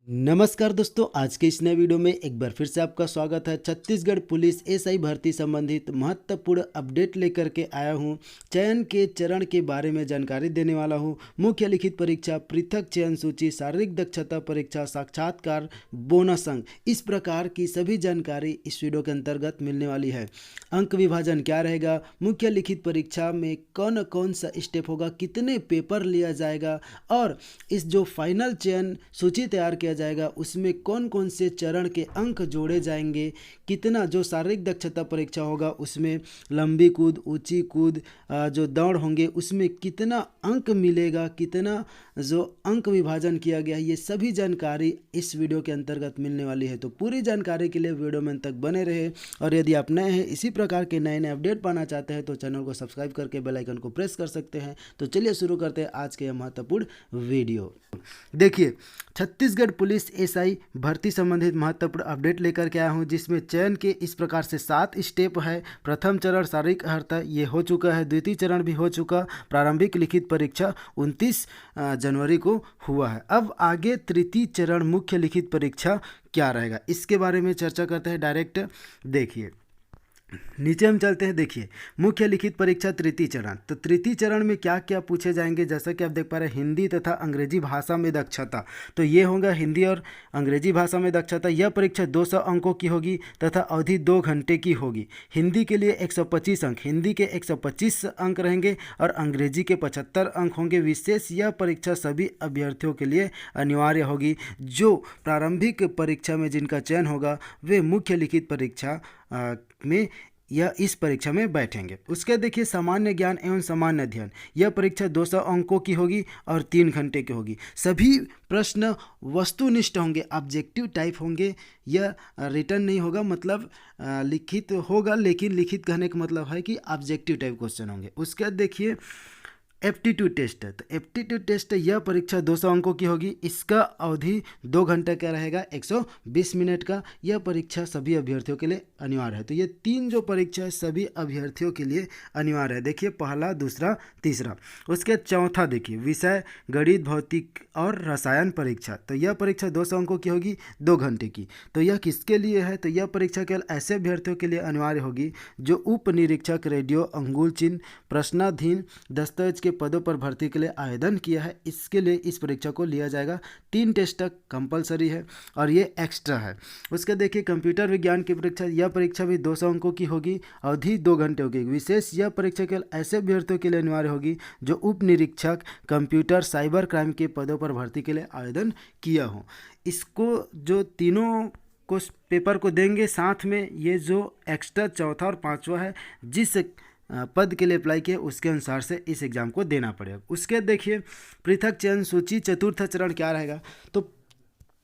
नमस्कार दोस्तों, आज के इस नए वीडियो में एक बार फिर से आपका स्वागत है। छत्तीसगढ़ पुलिस एसआई भर्ती संबंधित महत्वपूर्ण अपडेट लेकर के आया हूं। चयन के चरण के बारे में जानकारी देने वाला हूं। मुख्य लिखित परीक्षा, पृथक चयन सूची, शारीरिक दक्षता परीक्षा, साक्षात्कार, बोनस अंक, इस प्रकार की सभी जानकारी इस वीडियो के अंतर्गत मिलने वाली है। अंक विभाजन क्या रहेगा, मुख्य लिखित परीक्षा में कौन कौन सा स्टेप होगा, कितने पेपर लिया जाएगा और इस जो फाइनल चयन सूची तैयार किया जाएगा उसमें कौन कौन से चरण के अंक जोड़े जाएंगे, कितना जो शारीरिक दक्षता परीक्षा होगा उसमें लंबी कूद, ऊंची कूद, जो दौड़ होंगे उसमें कितना अंक मिलेगा, कितना जो अंक विभाजन किया गया है, ये सभी जानकारी इस वीडियो के अंतर्गत मिलने वाली है। तो पूरी जानकारी के लिए वीडियो में तक बने रहे और यदि आप नए हैं, इसी प्रकार के नए नए अपडेट पाना चाहते हैं तो चैनल को सब्सक्राइब करके बेल आइकन को प्रेस कर सकते हैं। तो चलिए शुरू करते हैं आज के यह महत्वपूर्ण वीडियो। देखिए, छत्तीसगढ़ पुलिस एसआई भर्ती संबंधित महत्वपूर्ण अपडेट लेकर के आया हूं, जिसमें चयन के इस प्रकार से 7 स्टेप है। प्रथम चरण शारीरिक अर्हता ये हो चुका है, द्वितीय चरण भी हो चुका, प्रारंभिक लिखित परीक्षा 29 जनवरी को हुआ है। अब आगे तृतीय चरण मुख्य लिखित परीक्षा क्या रहेगा, इसके बारे में चर्चा करते हैं डायरेक्ट। देखिए नीचे हम चलते हैं। देखिए, मुख्य लिखित परीक्षा तृतीय चरण, तो तृतीय चरण में क्या क्या पूछे जाएंगे, जैसा कि आप देख पा रहे हैं, हिंदी तथा अंग्रेजी भाषा में दक्षता, तो ये होगा हिंदी और अंग्रेजी भाषा में दक्षता। यह परीक्षा 200 अंकों की होगी तथा अवधि 2 घंटे की होगी। हिंदी के लिए 125 अंक, हिंदी के 125 अंक रहेंगे और अंग्रेजी के 75 अंक होंगे। विशेष यह परीक्षा सभी अभ्यर्थियों के लिए अनिवार्य होगी। जो प्रारंभिक परीक्षा में जिनका चयन होगा वे मुख्य लिखित परीक्षा में या इस परीक्षा में बैठेंगे। उसके देखिए, सामान्य ज्ञान एवं सामान्य अध्ययन, यह परीक्षा 200 अंकों की होगी और 3 घंटे की होगी। सभी प्रश्न वस्तुनिष्ठ होंगे, ऑब्जेक्टिव टाइप होंगे। यह रिटर्न नहीं होगा, मतलब लिखित होगा, लेकिन लिखित कहने का मतलब है कि ऑब्जेक्टिव टाइप क्वेश्चन होंगे। उसके देखिए एप्टीट्यूड टेस्ट है, तो एप्टीट्यूड टेस्ट यह परीक्षा 200 अंकों की होगी। इसका अवधि 2 घंटे का रहेगा, 120 मिनट का। यह परीक्षा सभी अभ्यर्थियों के लिए अनिवार्य है। तो ये 3 जो परीक्षा है सभी अभ्यर्थियों के लिए अनिवार्य है। देखिए, पहला, दूसरा, तीसरा। उसके चौथा देखिए, विषय गणित, भौतिक और रसायन परीक्षा, तो यह परीक्षा 200 अंकों की होगी, 2 घंटे की। तो यह किसके लिए है, तो यह परीक्षा केवल ऐसे अभ्यर्थियों के लिए अनिवार्य होगी जो उप निरीक्षक रेडियो, अंगुल चिन्ह, प्रश्नाधीन दस्तावेज के पदों पर भर्ती के लिए आवेदन किया है। इसके लिए इस परीक्षा को लिया जाएगा। 3 टेस्ट तक कंपलसरी है और ये एक्स्ट्रा है। उसके देखिए, कंप्यूटर विज्ञान की परीक्षा, यह परीक्षा भी 200 अंकों की होगी, अवधि 2 घंटे होगी। विशेष यह परीक्षा केवल ऐसे अभ्यर्थियों के लिए अनिवार्य होगी जो उप निरीक्षक कंप्यूटर साइबर क्राइम के पदों पर भर्ती के लिए आवेदन किया हो। इसको जो तीनों को पेपर को देंगे साथ में, ये जो एक्स्ट्रा चौथा और पांचवा है, जिस पद के लिए अप्लाई किए उसके अनुसार से इस एग्ज़ाम को देना पड़ेगा। उसके देखिए, पृथक चयन सूची चतुर्थ चरण क्या रहेगा, तो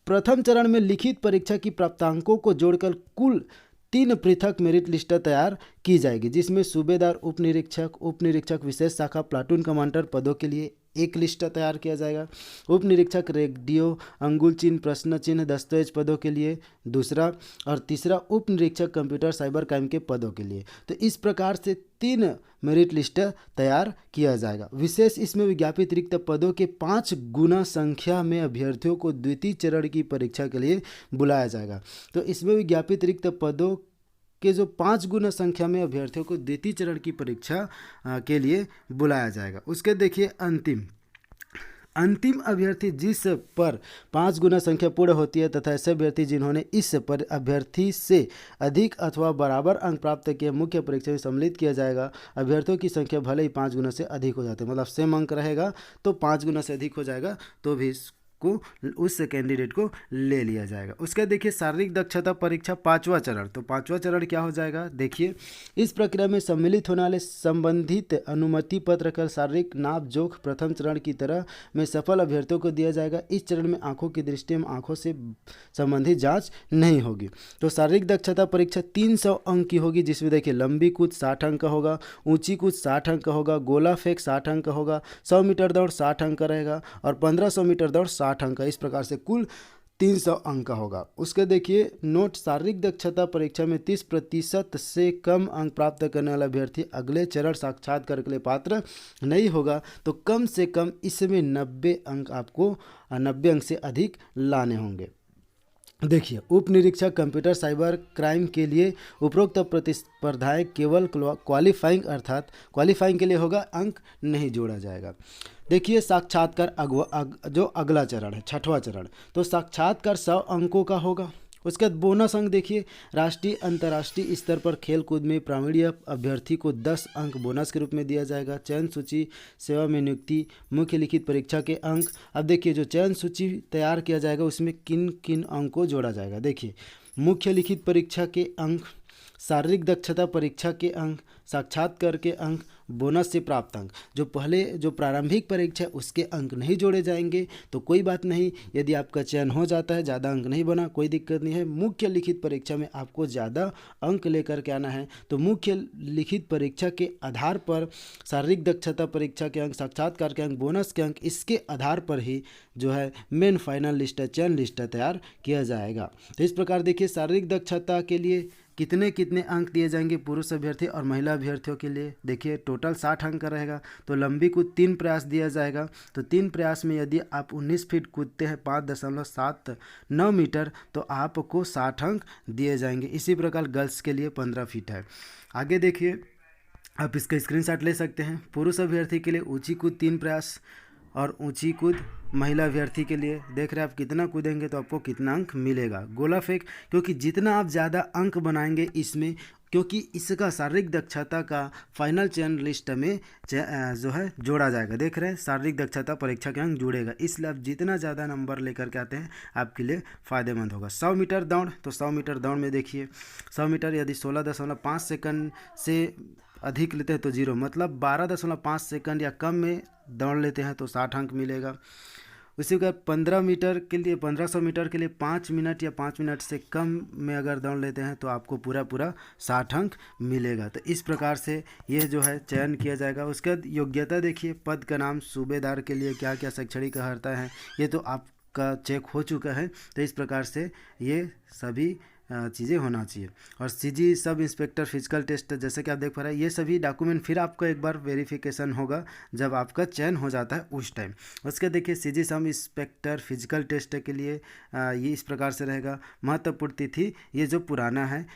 प्रथम चरण में लिखित परीक्षा की प्राप्तांकों को जोड़कर कुल 3 पृथक मेरिट लिस्ट तैयार की जाएगी, जिसमें सूबेदार, उप निरीक्षक विशेष शाखा, प्लाटून कमांडर पदों के लिए एक लिस्ट तैयार किया जाएगा। उप निरीक्षक रेडियो, अंगुल चिन्ह, प्रश्न चिन्ह, दस्तावेज पदों के लिए दूसरा, और तीसरा उप निरीक्षक कंप्यूटर साइबर क्राइम के पदों के लिए। तो इस प्रकार से 3 मेरिट लिस्ट तैयार किया जाएगा। विशेष इसमें विज्ञापित रिक्त पदों के 5 गुना संख्या में अभ्यर्थियों को द्वितीय चरण की परीक्षा के लिए बुलाया जाएगा। तो इसमें विज्ञापित रिक्त पदों के जो 5 गुना संख्या में अभ्यर्थियों को द्वितीय चरण की परीक्षा के लिए बुलाया जाएगा। उसके देखिए, अंतिम अभ्यर्थी जिस पर 5 गुना संख्या पूर्ण होती है तथा ऐसे अभ्यर्थी जिन्होंने इस पर अभ्यर्थी से अधिक अथवा बराबर अंक प्राप्त किए मुख्य परीक्षा में सम्मिलित किया जाएगा। अभ्यर्थियों की संख्या भले ही 5 गुना से अधिक हो जाते हैं, मतलब सेम अंक रहेगा तो 5 गुना से अधिक हो जाएगा तो भी को उस कैंडिडेट को ले लिया जाएगा। उसका देखिए, शारीरिक दक्षता परीक्षा 5वां चरण, तो 5वां चरण क्या हो जाएगा, देखिए, इस प्रक्रिया में सम्मिलित होने वाले संबंधित अनुमति पत्र का शारीरिक नाप जोख प्रथम चरण की तरह में सफल अभ्यर्थियों को दिया जाएगा। इस चरण में आंखों की दृष्टि में आंखों से संबंधित जांच नहीं होगी। तो शारीरिक दक्षता परीक्षा 300 अंक की होगी, जिसमें देखिए लंबी कूद 60 अंक का होगा, ऊंची कूद 60 अंक का होगा, गोला फेंक 60 अंक का होगा, 100 मीटर दौड़ 60 अंक का रहेगा और 1500 मीटर दौड़ 60 अंक का। इस प्रकार से कुल 300 अंक का होगा। उसके देखिए नोट, शारीरिक दक्षता परीक्षा में 30% से कम अंक प्राप्त करने वाला अभ्यर्थी अगले चरण साक्षात्कार के लिए पात्र नहीं होगा। तो कम से कम इसमें 90 अंक आपको 90 अंक से अधिक लाने होंगे। देखिए, उप निरीक्षक कंप्यूटर साइबर क्राइम के लिए उपरोक्त प्रतिस्पर्धाएं केवल क्वालिफाइंग अर्थात क्वालिफाइंग के लिए होगा, अंक नहीं जोड़ा जाएगा। देखिए साक्षात्कार जो अगला चरण है, छठवां चरण, तो साक्षात्कार 100 अंकों का होगा। उसके बाद बोनस अंक देखिए, राष्ट्रीय अंतर्राष्ट्रीय स्तर पर खेल कूद में प्रावीण्य अभ्यर्थी को 10 अंक बोनस के रूप में दिया जाएगा। चयन सूची, सेवा में नियुक्ति, मुख्य लिखित परीक्षा के अंक। अब देखिए जो चयन सूची तैयार किया जाएगा उसमें किन किन अंक को जोड़ा जाएगा। देखिए मुख्य लिखित परीक्षा के अंक, शारीरिक दक्षता परीक्षा के अंक, साक्षात्कार के अंक, बोनस से प्राप्त अंक। जो प्रारंभिक परीक्षा उसके अंक नहीं जोड़े जाएंगे तो कोई बात नहीं, यदि आपका चयन हो जाता है, ज़्यादा अंक नहीं बना, कोई दिक्कत नहीं है। मुख्य लिखित परीक्षा में आपको ज़्यादा अंक लेकर के आना है, तो मुख्य लिखित परीक्षा के आधार पर शारीरिक दक्षता परीक्षा के अंक, साक्षात्कार के अंक, बोनस के अंक, इसके आधार पर ही जो है मेन फाइनल लिस्ट, चयन लिस्ट तैयार किया जाएगा। तो इस प्रकार देखिए शारीरिक दक्षता के लिए कितने कितने अंक दिए जाएंगे पुरुष अभ्यर्थी और महिला अभ्यर्थियों के लिए। देखिए टोटल 60 अंक का रहेगा। तो लंबी कूद 3 प्रयास दिया जाएगा। तो 3 प्रयास में यदि आप 19 फीट कूदते हैं 5.79 मीटर तो आपको 60 अंक दिए जाएंगे। इसी प्रकार गर्ल्स के लिए 15 फीट है। आगे देखिए आप इसका स्क्रीनशॉट ले सकते हैं। पुरुष अभ्यर्थी के लिए ऊंची कूद 3 प्रयास और ऊंची कूद महिला अभ्यर्थी के लिए देख रहे हैं आप कितना कूदेंगे तो आपको कितना अंक मिलेगा। गोला फेंक, क्योंकि जितना आप ज़्यादा अंक बनाएंगे इसमें, क्योंकि इसका शारीरिक दक्षता का फाइनल चयन लिस्ट में जो है जोड़ा जाएगा। देख रहे हैं शारीरिक दक्षता परीक्षा के अंक जुड़ेगा, इसलिए आप जितना ज़्यादा नंबर लेकर के आते हैं आपके लिए फ़ायदेमंद होगा। 100 मीटर दौड़, तो 100 मीटर दौड़ में देखिए 100 मीटर यदि 16.5 सेकंड से अधिक लेते हैं तो 0, मतलब 12.5 सेकंड या कम में दौड़ लेते हैं तो 60 अंक मिलेगा। उसी का 1500 मीटर के लिए 5 मिनट या 5 मिनट से कम में अगर दौड़ लेते हैं तो आपको पूरा 60 अंक मिलेगा। तो इस प्रकार से ये जो है चयन किया जाएगा। उसके बाद योग्यता देखिए, पद का नाम, सूबेदार के लिए क्या क्या शैक्षणिक अर्हता है ये तो आपका चेक हो चुका है। तो इस प्रकार से ये सभी चीज़ें होना चाहिए। और CG sub inspector physical test जैसे कि आप देख पा रहे हैं, ये सभी डॉक्यूमेंट फिर आपका एक बार वेरिफिकेशन होगा जब आपका चयन हो जाता है उस टाइम। उसके देखिए CG sub inspector physical test के लिए ये इस प्रकार से रहेगा। महत्वपूर्ण तिथि ये जो पुराना है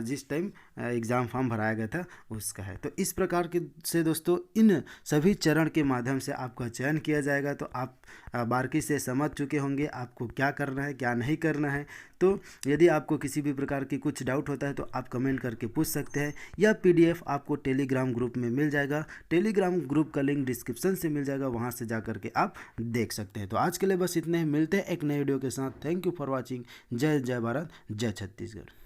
जिस टाइम एग्ज़ाम फॉर्म भराया गया था उसका है। तो इस प्रकार के से दोस्तों इन सभी चरण के माध्यम से आपका चयन किया जाएगा। तो आप बारीकी से समझ चुके होंगे आपको क्या करना है क्या नहीं करना है। तो यदि आपको किसी भी प्रकार की कुछ डाउट होता है तो आप कमेंट करके पूछ सकते हैं। यह PDF आपको टेलीग्राम ग्रुप में मिल जाएगा। टेलीग्राम ग्रुप का लिंक डिस्क्रिप्शन से मिल जाएगा, वहां से जा करके आप देख सकते हैं। तो आज के लिए बस इतने ही, मिलते हैं एक नए वीडियो के साथ। Thank you for watching. जय जय भारत, जय छत्तीसगढ़।